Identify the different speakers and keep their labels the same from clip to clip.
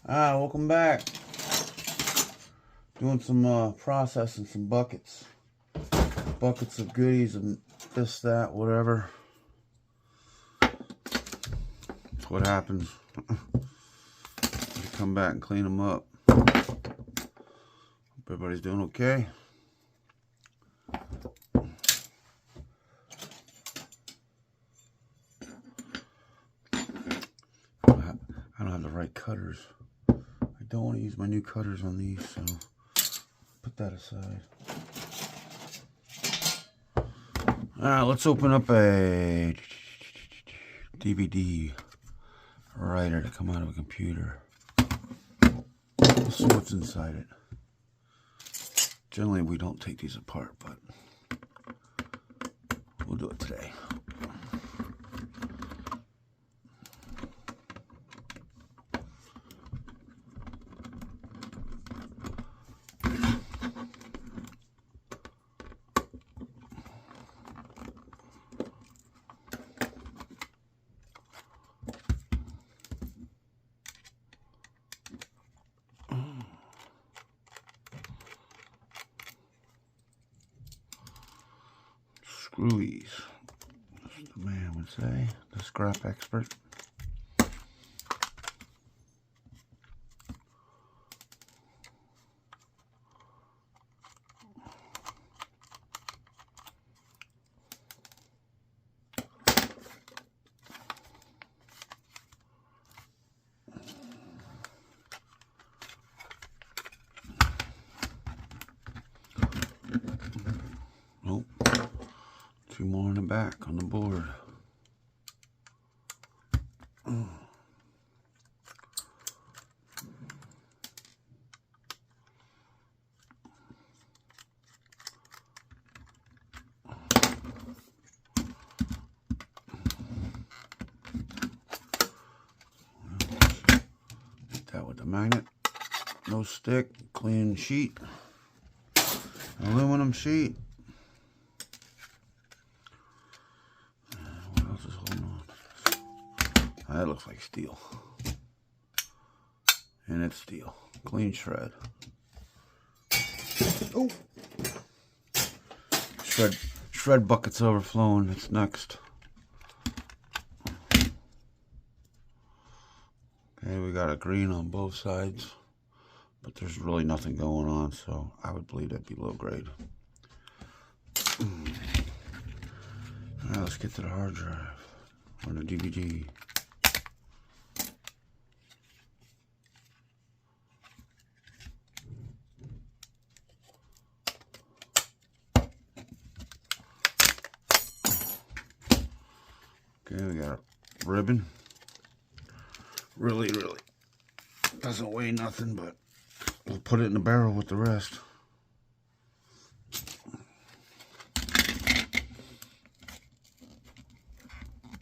Speaker 1: Welcome back. Doing some processing, some buckets. Buckets of goodies and this, that, whatever. That's what happens. You come back and clean them up. Hope everybody's doing okay. I don't have the right cutters. I don't want to use my new cutters on these, so put that aside. Alright, let's open up a DVD writer to come out of a computer. Let's see what's inside it. Generally, we don't take these apart, but we'll do it today. Screwies, as the man would say, the scrap expert. Nope. Two more in the back on the board. Hit that with the magnet. No stick, clean sheet. Aluminum sheet. What else is holding on? That looks like steel. And it's steel. Clean shred. Oh! Shred buckets overflowing. That's next. Okay, we got a green on both sides. But there's really nothing going on, so I would believe that'd be low grade. Alright, let's get to the hard drive. Or the DVD. Okay, we got a ribbon. Really doesn't weigh nothing, but we'll put it in the barrel with the rest.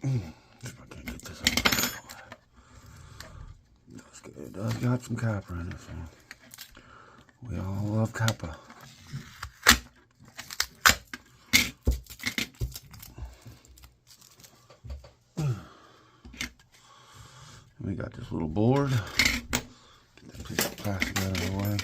Speaker 1: If I can't get this out. It does got some copper in it, so we all love copper. We got this little board. Get that piece of plastic out of the way.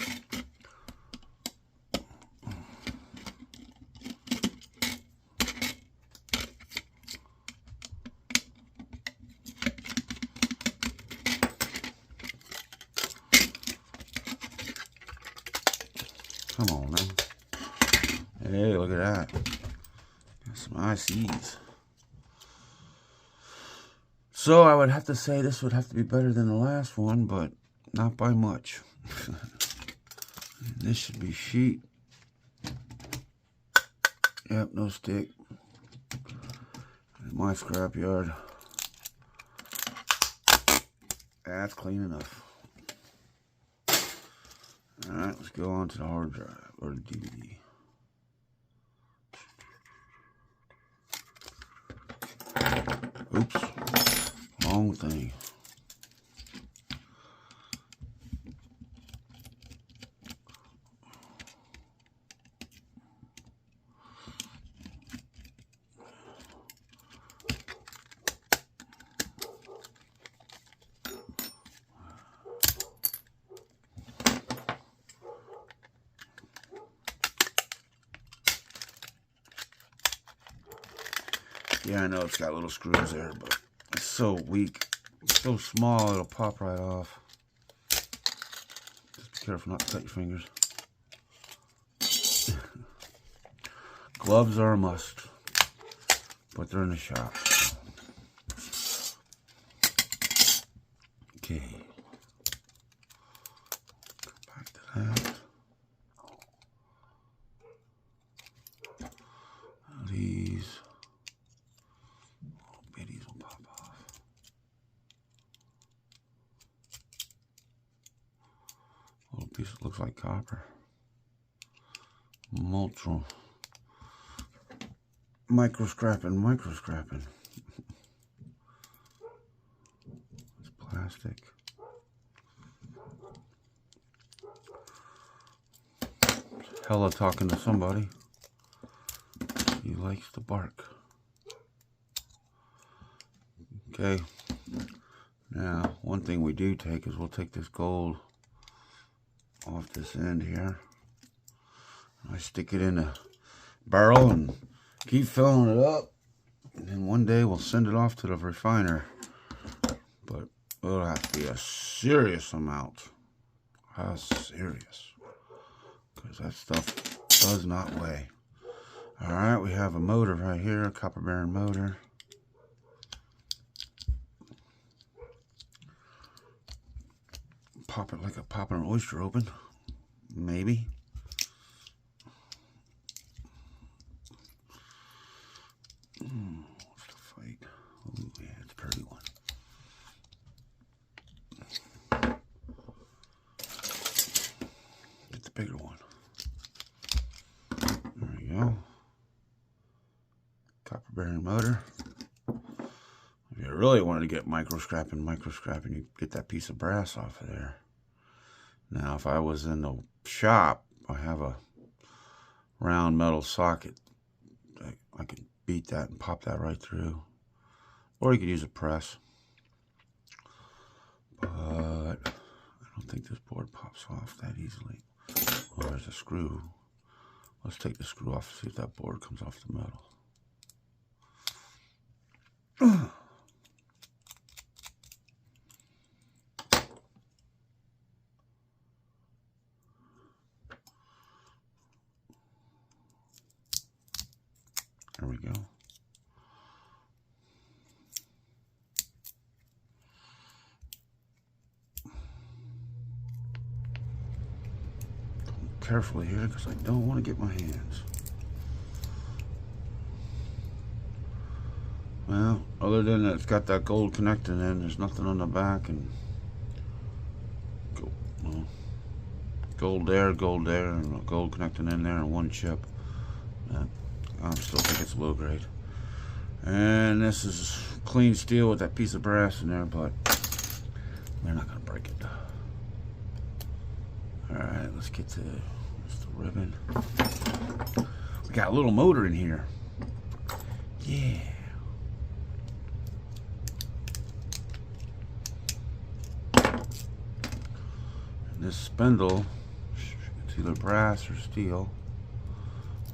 Speaker 1: Come on, man. Hey, look at that. Got some ICs. So I would have to say this would have to be better than the last one, but not by much. This should be sheet. Yep, no stick. My scrapyard. That's clean enough. Alright, let's go on to the hard drive or the DVD. Oops. Wrong thing. Yeah, I know it's got little screws there, but it's so weak. It's so small, it'll pop right off. Just be careful not to cut your fingers. Gloves are a must, but they're in the shop. Okay. Back to that. These little bitties will pop off. Little piece that looks like copper. Multiple. Microscrapping. It's plastic. Hella talking to somebody. He likes to bark. Okay. Now, one thing we do take is we'll take this gold off this end here. I stick it in a barrel and keep filling it up. And then one day we'll send it off to the refiner. But it'll have to be a serious amount. Serious. Because that stuff does not weigh. Alright, we have a motor right here, a copper bearing motor. Pop it like a popping an oyster open. Maybe. What's the fight? Oh yeah, it's a pretty one. Get the bigger one. There we go. Copper bearing motor. If you really wanted to get microscrapping, you get that piece of brass off of there. Now, if I was in the shop, I have a round metal socket. I could beat that and pop that right through. Or you could use a press. But I don't think this board pops off that easily. Oh, there's a screw. Let's take the screw off and see if that board comes off the metal. There we go. Carefully here because I don't want to get my hands. Well, other than that, it's got that gold connecting in. There's nothing on the back, and gold there, and gold connecting in there, and one chip. I still think it's low grade. And this is clean steel with that piece of brass in there, but we're not gonna break it. All right, let's get to the ribbon. We got a little motor in here. Yeah. This spindle, it's either brass or steel.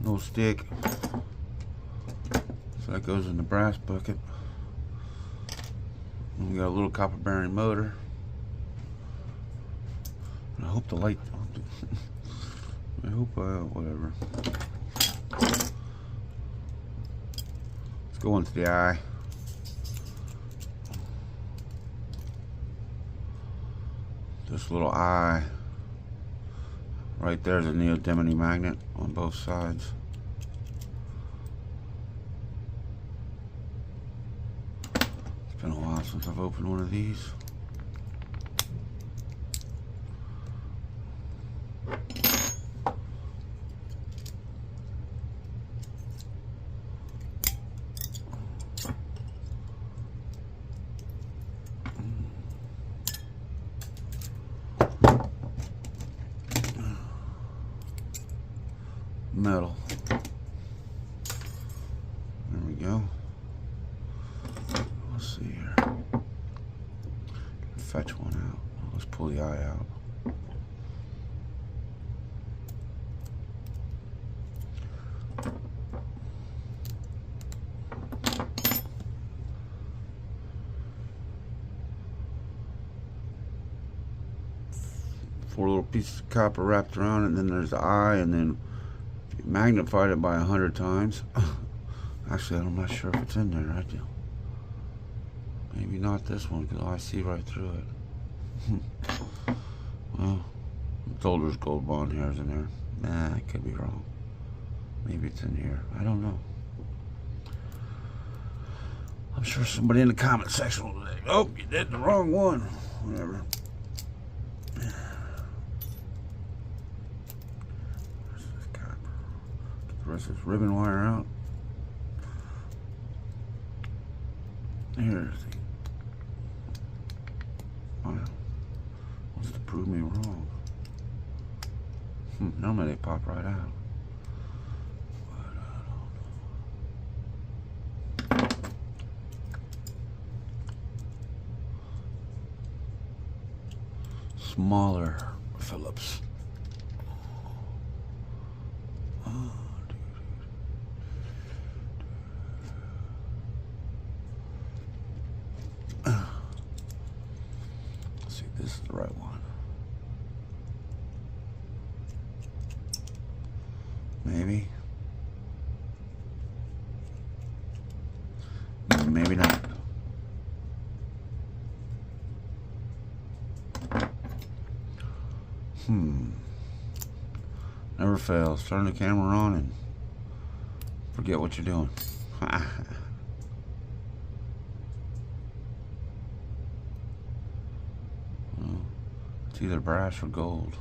Speaker 1: No stick. So that goes in the brass bucket. And we got a little copper bearing motor. And I hope the light, I hope, whatever. Let's go into the eye. This little eye right there's a neodymium magnet on both sides. It's been a while since I've opened one of these. Metal. There we go. Let's see here. Fetch one out. Let's pull the eye out. 4 little pieces of copper wrapped around it, and then there's the eye, and then you magnified it by 100 times. Actually, I'm not sure if it's in there. Maybe not this one, because I see right through it. Well, I'm told there's gold bond hairs in there. Nah, I could be wrong. Maybe it's in here. I don't know. I'm sure somebody in the comment section will say, "Oh, you did the wrong one." Whatever. Where's this copper? Get the rest of this ribbon wire out. Here's the... Wow. Wants to prove me wrong. Normally they pop right out. Smaller Phillips. Let's see, this is the right one. Maybe. Maybe not. Never fails. Turn the camera on and forget what you're doing. Well, it's either brass or gold.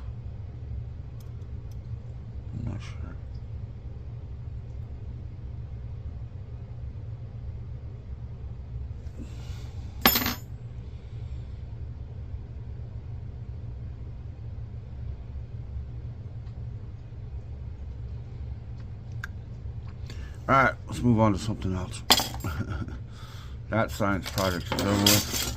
Speaker 1: I'm not sure. Alright, let's move on to something else. That science project is over with.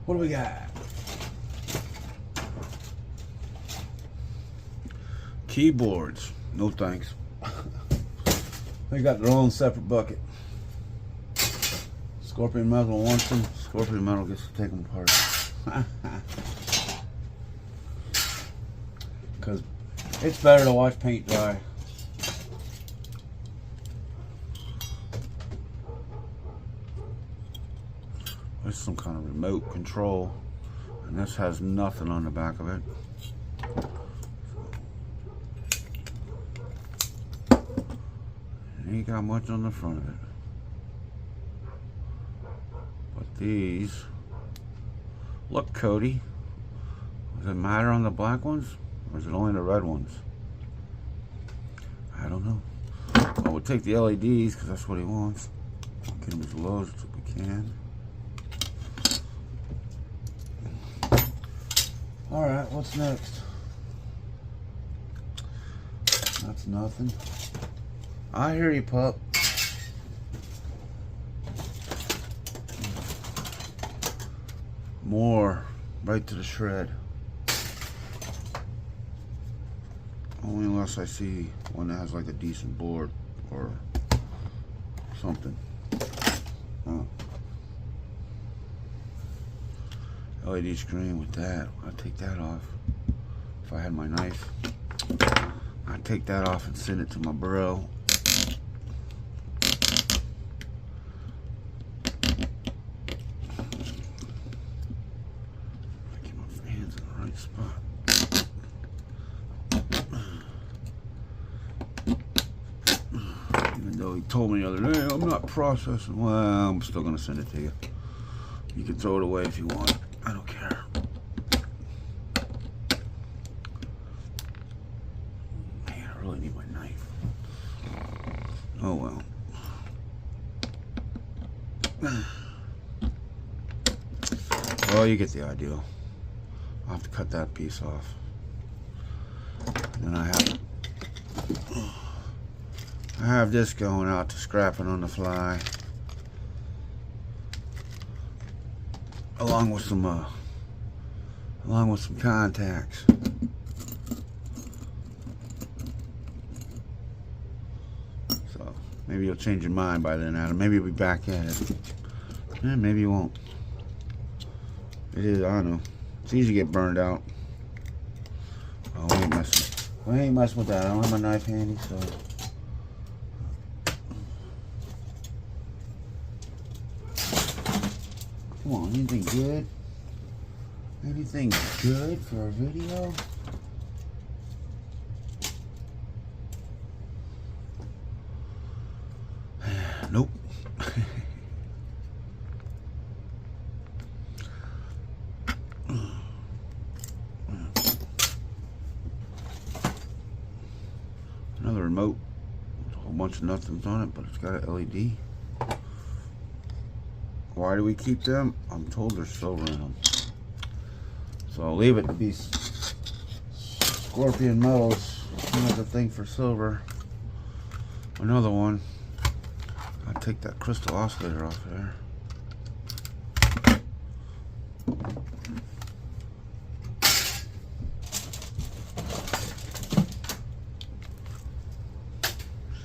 Speaker 1: What do we got? Keyboards. No thanks. They got their own separate bucket. Scorpion Metal wants them. Scorpion Metal gets to take them apart. Because it's better to watch paint dry. There's some kind of remote control, and this has nothing on the back of it. It ain't got much on the front of it. But these look Cody. Does it matter on the black ones? Or is it only the red ones? I don't know. Well, we'll take the LEDs because that's what he wants. Get them as low as we can. Alright, what's next? That's nothing. I hear you, pup. More. Right to the shred. Only unless I see one that has like a decent board or something. Oh. LED screen with that. I'd take that off. If I had my knife, I'd take that off and send it to my bro. Get my hands in the right spot. Though he told me the other day, I'm not processing. Well, I'm still gonna send it to you. You can throw it away if you want. I don't care. Man, I really need my knife. Oh well. Well, you get the idea. I'll have to cut that piece off. And then I have this going out to scrapping on the fly, along with some contacts. So maybe you'll change your mind by then, Adam. Maybe you'll be back at it. Maybe you won't. It is, I don't know. It's easy to get burned out. Oh, we ain't messing with that. I don't have my knife handy, so. Come on, anything good? Anything good for a video? Nope. Another remote with a whole bunch of nothings on it, but it's got an LED. Why do we keep them? I'm told there's silver in them. So I'll leave it to be scorpion metals. Another thing for silver. Another one. I'll take that crystal oscillator off there.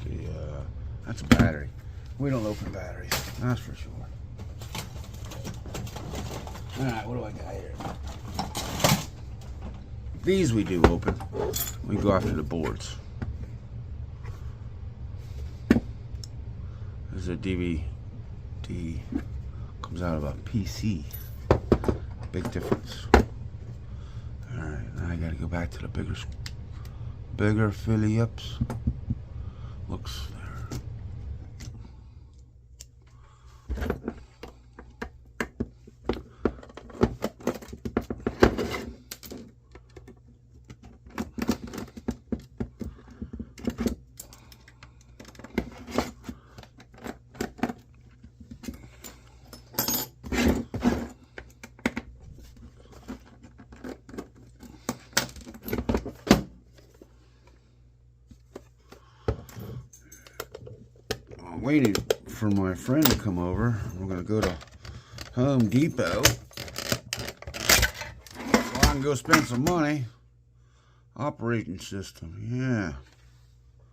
Speaker 1: See, that's a battery. We don't open batteries, that's for sure. Alright, what do I got here? These we do open. We go after the boards. This is a DVD. Comes out of a PC. Big difference. Alright, now I gotta go back to the bigger Phillips. Looks there. Waiting for my friend to come over. We're gonna go to Home Depot so I can go spend some money. Operating system, yeah.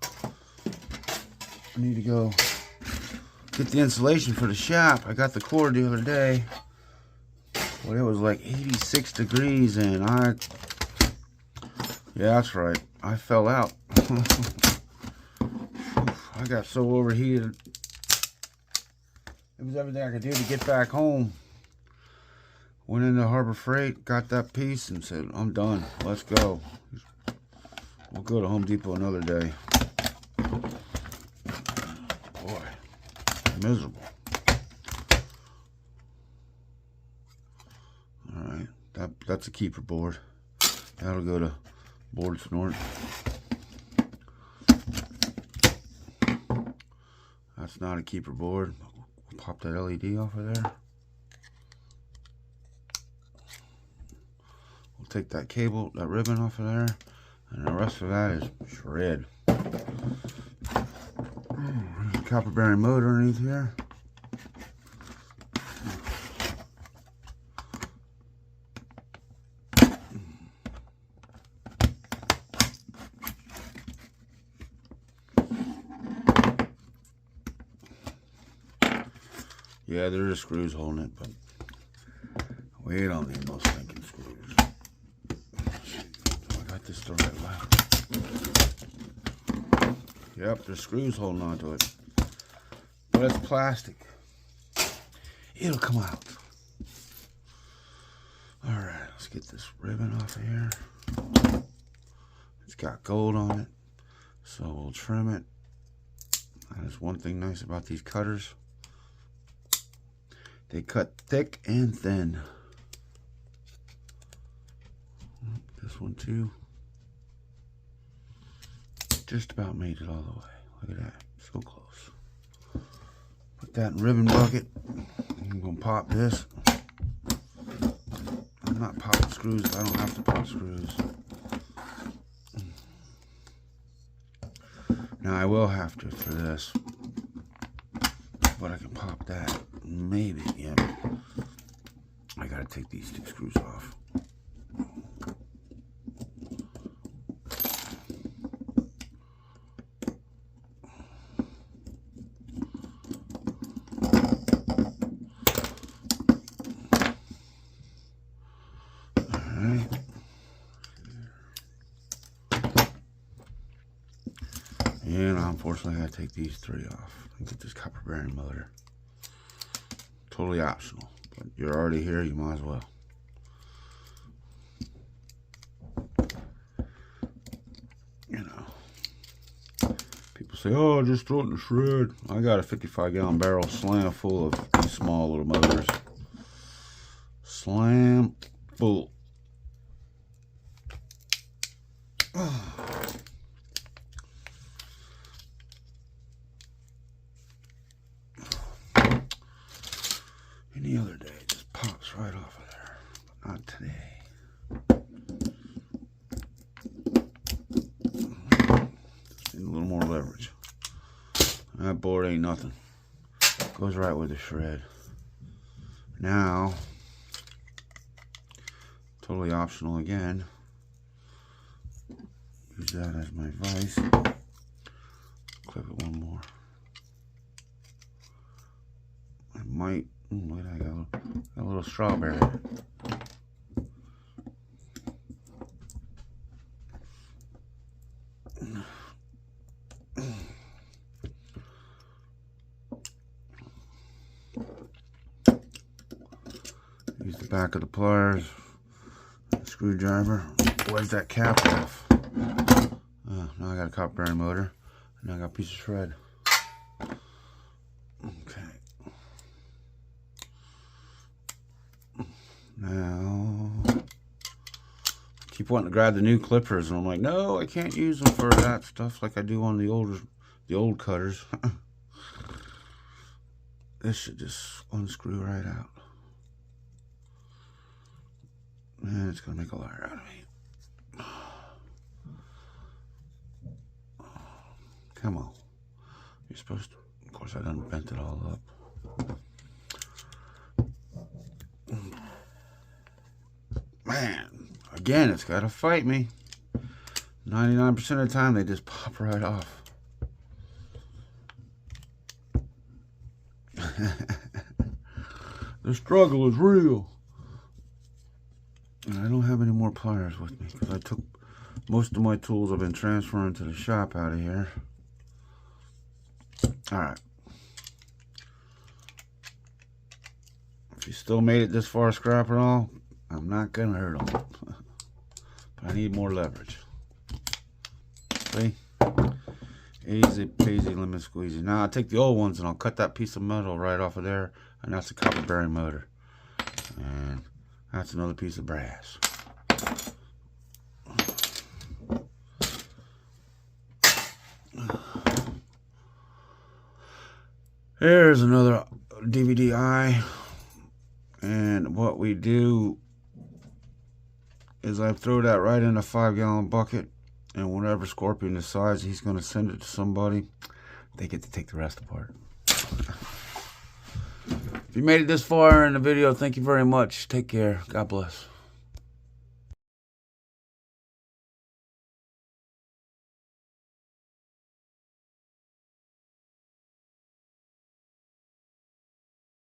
Speaker 1: I need to go get the insulation for the shop. I got the cord the other day. Well, it was like 86 degrees and yeah, that's right, I fell out. I got so overheated. It was everything I could do to get back home. Went into Harbor Freight, got that piece, and said, I'm done. Let's go. We'll go to Home Depot another day. Boy, miserable. Alright, that's a keeper board. That'll go to Board Snort. That's not a keeper board. We'll pop that LED off of there. We'll take that cable, that ribbon off of there, and the rest of that is shred. There's a copper bearing motor underneath here. Yeah, there's screws holding it, but we don't need those stinking screws. I got this the right way. Yep, there's screws holding onto it. But it's plastic. It'll come out. Alright, let's get this ribbon off of here. It's got gold on it, so we'll trim it. That is one thing nice about these cutters. They cut thick and thin. This one too. Just about made it all the way. Look at that. So close. Put that in ribbon bucket. I'm going to pop this. I'm not popping screws. I don't have to pop screws. Now I will have to for this. But I can pop that. Maybe, yeah. I gotta take these two screws off. unfortunately I gotta take these 3 off and get this copper bearing motor. Totally optional, but you're already here, you might as well. You know, people say, oh, just throw it in the shred. I got a 55-gallon barrel slam full of these small little motors. Slam full. Any other day, it just pops right off of there, but not today. Just need a little more leverage. That board ain't nothing. Goes right with the shred. Now, totally optional again. Use that as my vise. Clip it one more. I might. Look at that, I got a little strawberry. Use the back of the pliers, screwdriver, wedge that cap off. Now I got a copper bearing motor, and now I got a piece of shred. Okay. Now, I keep wanting to grab the new clippers, and I'm like, no, I can't use them for that stuff like I do on the old cutters. This should just unscrew right out. And it's gonna make a liar out of me. Come on. You're supposed to. Of course, I done bent it all up. Man, again, it's got to fight me. 99% of the time, they just pop right off. The struggle is real. And I don't have any more pliers with me because I took most of my tools I've been transferring to the shop out of here. Alright. If you still made it this far, scrap it all, I'm not going to hurt them. But I need more leverage. See? Easy peasy lemon squeezy. Now I'll take the old ones and I'll cut that piece of metal right off of there. And that's a copper bearing motor. And that's another piece of brass. Here's another DVD eye. And what we do is I throw that right in a 5-gallon bucket, and whatever scorpion decides he's going to send it to somebody, they get to take the rest apart. If you made it this far in the video, thank you very much. Take care. God bless.